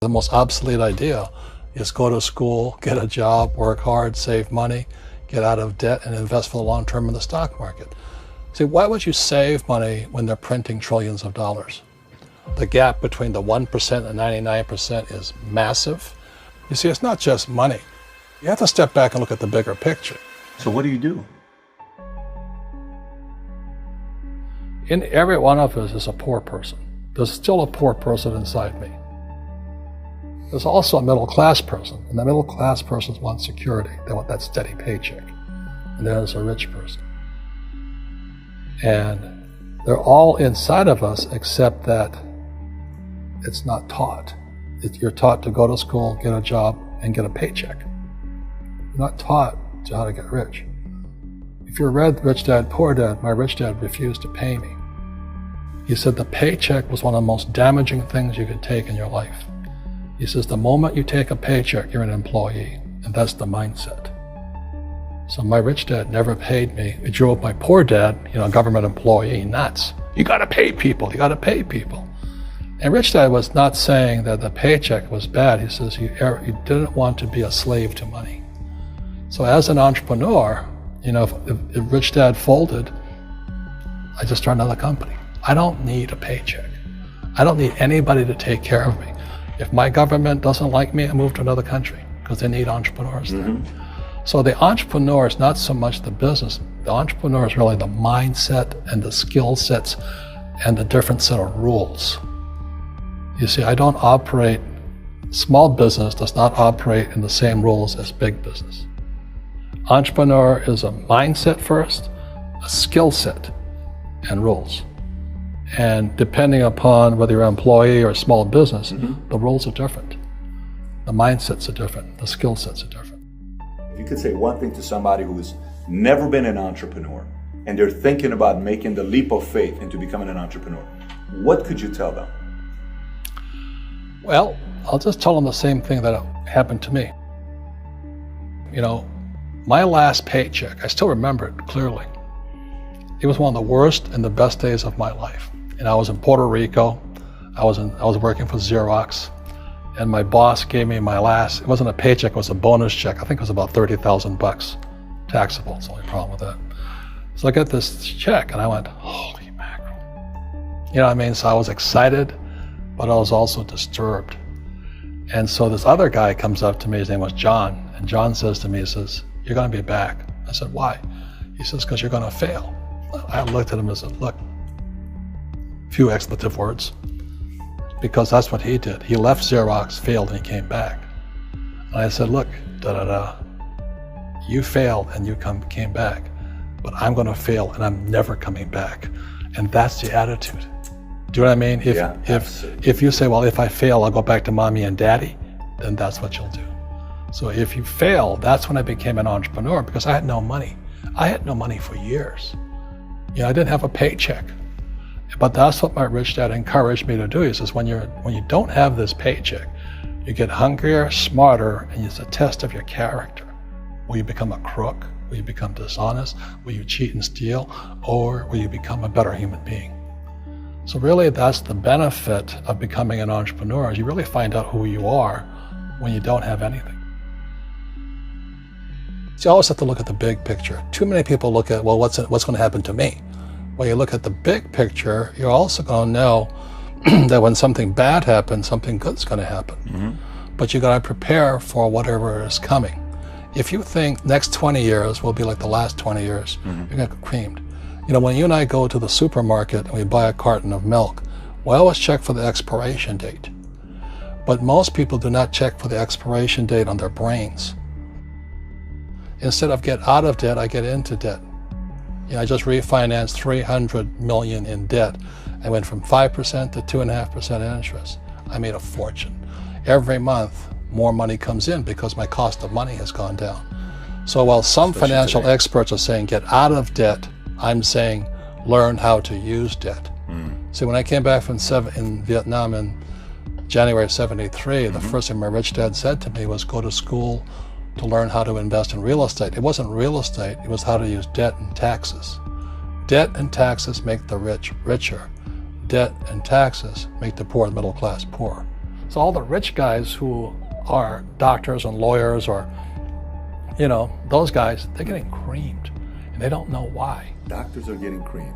The most obsolete idea is go to school, get a job, work hard, save money, get out of debt, and invest for the long term in the stock market. See, why would you save money when they're printing trillions of dollars? The gap between the 1% and 99% is massive. You see, it's not just money. You have to step back and look at the bigger picture. So what do you do? In every one of us is a poor person. There's still a poor person inside me. There's also a middle class person, and the middle class persons want security. They want that steady paycheck. And there's a rich person. And they're all inside of us, except that it's not taught. You're taught to go to school, get a job, and get a paycheck. You're not taught to how to get rich. If you read Rich Dad, Poor Dad, my rich dad refused to pay me. He said the paycheck was one of the most damaging things you could take in your life. He says the moment you take a paycheck, you're an employee, and that's the mindset. So my rich dad never paid me. It drove my poor dad, a government employee, nuts. You gotta pay people, you gotta pay people. And Rich Dad was not saying that the paycheck was bad. He says you didn't want to be a slave to money. So as an entrepreneur, if Rich Dad folded, I just started another company. I don't need a paycheck. I don't need anybody to take care of me. If my government doesn't like me, I move to another country because they need entrepreneurs there. So the entrepreneur is not so much the business. The entrepreneur is really the mindset and the skill sets and the different set of rules. You see, small business does not operate in the same rules as big business. Entrepreneur is a mindset first, a skill set, and rules. And depending upon whether you're an employee or a small business, the rules are different. The mindsets are different, the skill sets are different. If you could say one thing to somebody who's never been an entrepreneur and they're thinking about making the leap of faith into becoming an entrepreneur, what could you tell them? Well, I'll just tell them the same thing that happened to me. My last paycheck, I still remember it clearly. It was one of the worst and the best days of my life. And I was in Puerto Rico. I was working for Xerox, and my boss gave me it wasn't a paycheck, it was a bonus check. I think it was about $30,000, taxable. It's the only problem with that. So I got this check and I went, holy mackerel. You know what I mean? So I was excited, but I was also disturbed. And so this other guy comes up to me, his name was John, and John says to me, he says, you're gonna be back. I said, why? He says, because you're gonna fail. I looked at him and said, look, few expletive words, because that's what he did. He left Xerox, failed, and he came back. And I said, look, you failed and you came back, but I'm gonna fail and I'm never coming back. And that's the attitude. Do you know what I mean? If you say, well, if I fail, I'll go back to mommy and daddy, then that's what you'll do. So if you fail, that's when I became an entrepreneur, because I had no money. I had no money for years. I didn't have a paycheck. But that's what my rich dad encouraged me to do. He says, when you don't have this paycheck, you get hungrier, smarter, and it's a test of your character. Will you become a crook? Will you become dishonest? Will you cheat and steal? Or will you become a better human being? So really, that's the benefit of becoming an entrepreneur, is you really find out who you are when you don't have anything. So you always have to look at the big picture. Too many people look at, well, what's going to happen to me? When you look at the big picture, you're also going to know that when something bad happens, something good's going to happen. But you got to prepare for whatever is coming. If you think next 20 years will be like the last 20 years, you're going to get creamed. When you and I go to the supermarket and we buy a carton of milk, we always check for the expiration date. But most people do not check for the expiration date on their brains. Instead of get out of debt, I get into debt. I just refinanced $300 million in debt. I went from 5% to 2.5% interest. I made a fortune. Every month, more money comes in because my cost of money has gone down. So while some financial experts are saying get out of debt, I'm saying learn how to use debt. See, when I came back from in Vietnam in January of '73, the first thing my rich dad said to me was go to school to learn how to invest in real estate. It wasn't real estate, it was how to use debt and taxes. Debt and taxes make the rich richer. Debt and taxes make the poor and middle class poor. So all the rich guys who are doctors and lawyers or, those guys, they're getting creamed and they don't know why. Doctors are getting creamed.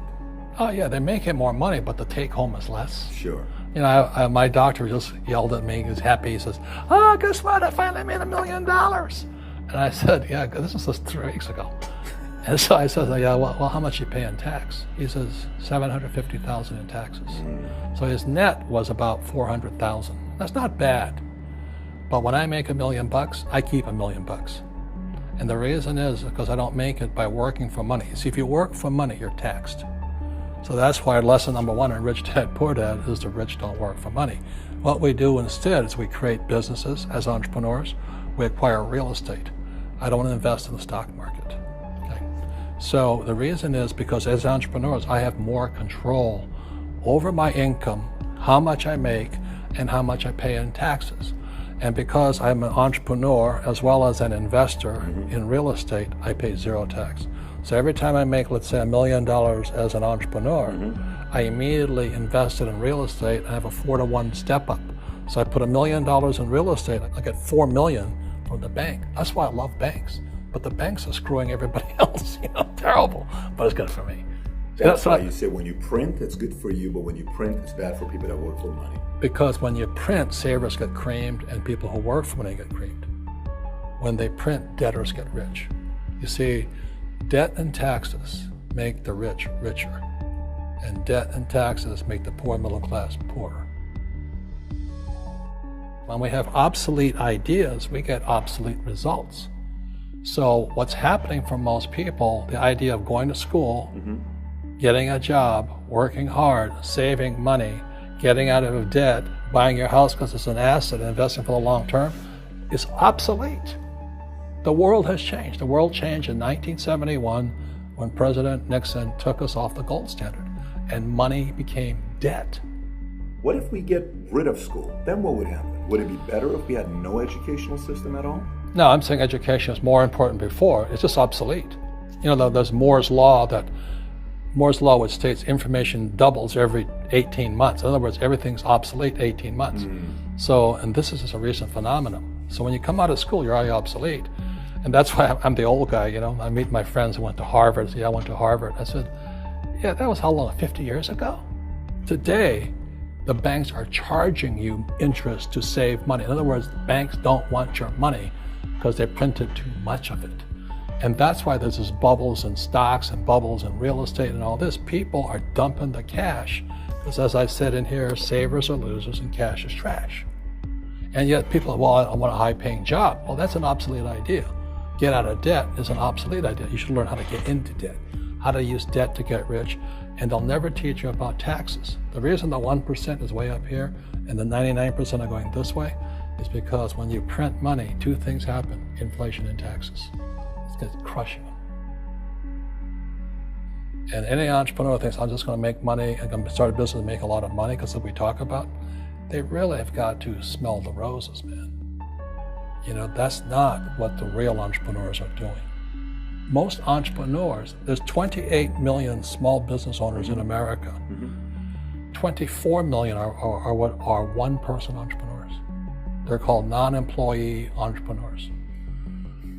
Oh yeah, they're making more money, but the take home is less. Sure. My doctor just yelled at me. He was happy. He says, "Oh, guess what? I finally made $1 million." And I said, "Yeah, this was just 3 weeks ago." And so I said, "Yeah, well, how much you pay in tax?" He says, $750,000 in taxes. So his net was about $400,000. That's not bad. But when I make $1 million, I keep $1 million. And the reason is because I don't make it by working for money. See, if you work for money, you're taxed. So that's why lesson number 1 in Rich Dad, Poor Dad is the rich don't work for money. What we do instead is we create businesses as entrepreneurs. We acquire real estate. I don't invest in the stock market. Okay? So the reason is because as entrepreneurs, I have more control over my income, how much I make, and how much I pay in taxes. And because I'm an entrepreneur as well as an investor in real estate, I pay 0 tax. So every time I make, let's say, $1 million as an entrepreneur, I immediately invested in real estate. I have a 4-to-1 step up. So I put $1 million in real estate, I get $4 million from the bank. That's why I love banks. But the banks are screwing everybody else, terrible, but it's good for me. That's why you say when you print, it's good for you, but when you print, it's bad for people that work for money. Because when you print, savers get creamed and people who work for money get creamed. When they print, debtors get rich. You see, debt and taxes make the rich richer, and debt and taxes make the poor middle class poorer. When we have obsolete ideas, we get obsolete results. So what's happening for most people, the idea of going to school, getting a job, working hard, saving money, getting out of debt, buying your house because it's an asset, and investing for the long term, is obsolete. The world has changed. The world changed in 1971 when President Nixon took us off the gold standard and money became debt. What if we get rid of school? Then what would happen? Would it be better if we had no educational system at all? No, I'm saying education is more important before. It's just obsolete. There's Moore's Law which states information doubles every 18 months. In other words, everything's obsolete 18 months. So, and this is just a recent phenomenon. So when you come out of school, you're already obsolete. And that's why I'm the old guy, I meet my friends who went to Harvard. I went to Harvard. I said, yeah, that was how long, 50 years ago? Today, the banks are charging you interest to save money. In other words, banks don't want your money because they printed too much of it. And that's why there's this bubbles in stocks and bubbles in real estate and all this. People are dumping the cash because, as I said in here, savers are losers and cash is trash. And yet people are, well, I want a high-paying job. Well, that's an obsolete idea. Get out of debt is an obsolete idea. You should learn how to get into debt, how to use debt to get rich, and they'll never teach you about taxes. The reason the 1% is way up here and the 99% are going this way is because when you print money, 2 things happen: inflation and taxes. It's going to crush you. And any entrepreneur thinks, I'm just going to make money, I'm going to start a business and make a lot of money because of what we talk about. They really have got to smell the roses, man. That's not what the real entrepreneurs are doing. Most entrepreneurs, there's 28 million small business owners in America. 24 million are what are one-person entrepreneurs. They're called non-employee entrepreneurs.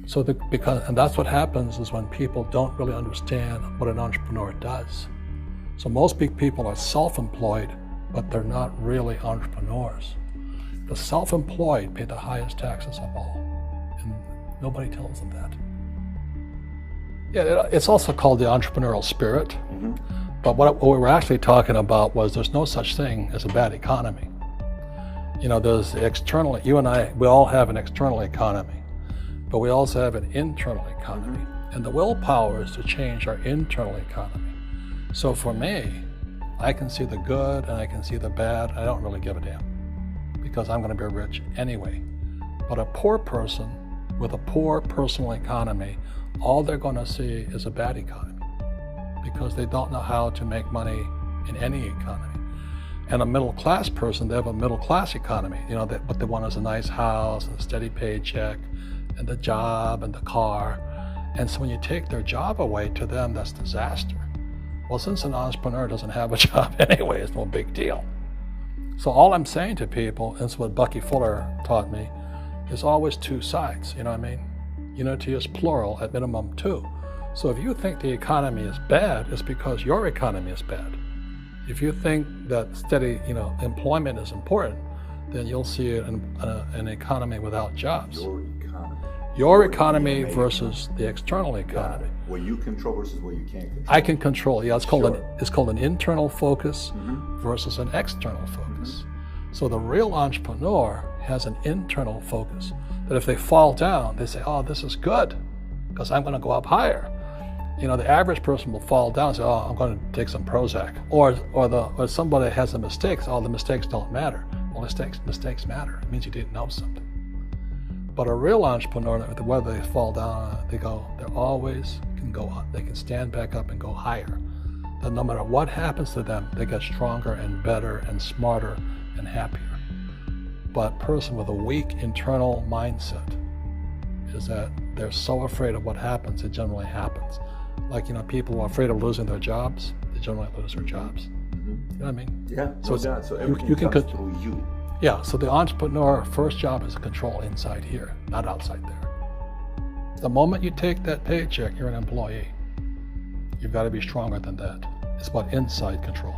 So and that's what happens is when people don't really understand what an entrepreneur does. So most big people are self-employed, but they're not really entrepreneurs. The self-employed pay the highest taxes of all, and nobody tells them that. Yeah, it's also called the entrepreneurial spirit, but what we were actually talking about was there's no such thing as a bad economy. There's external, you and I, we all have an external economy, but we also have an internal economy, and the willpower is to change our internal economy. So for me, I can see the good and I can see the bad. I don't really give a damn because I'm going to be rich anyway. But a poor person with a poor personal economy, all they're going to see is a bad economy because they don't know how to make money in any economy. And a middle class person, they have a middle class economy. What they want is a nice house and a steady paycheck and the job and the car. And so when you take their job away, to them, that's disaster. Well, since an entrepreneur doesn't have a job anyway, it's no big deal. So all I'm saying to people, and it's what Bucky Fuller taught me, is always two sides, you know what I mean? Unity is plural, at minimum two. So if you think the economy is bad, it's because your economy is bad. If you think that steady, employment is important, then you'll see an economy without jobs. Your economy versus the external economy. What you control versus what you can't control. I can control. Yeah, it's called an internal focus versus an external focus. So the real entrepreneur has an internal focus. That if they fall down, they say, "Oh, this is good, because I'm going to go up higher." The average person will fall down and say, "Oh, I'm going to take some Prozac," or somebody has a mistake. "Oh, the mistakes don't matter." Well, mistakes matter. It means you didn't know something. But a real entrepreneur, whether they fall down, they always can go up. They can stand back up and go higher. That no matter what happens to them, they get stronger and better and smarter and happier. But a person with a weak internal mindset is that they're so afraid of what happens, it generally happens. Like, people who are afraid of losing their jobs, they generally lose their jobs. You know what I mean? Yeah, so everything comes through you. Yeah, so the entrepreneur first job is to control inside here, not outside there. The moment you take that paycheck, you're an employee. You've got to be stronger than that. It's about inside control.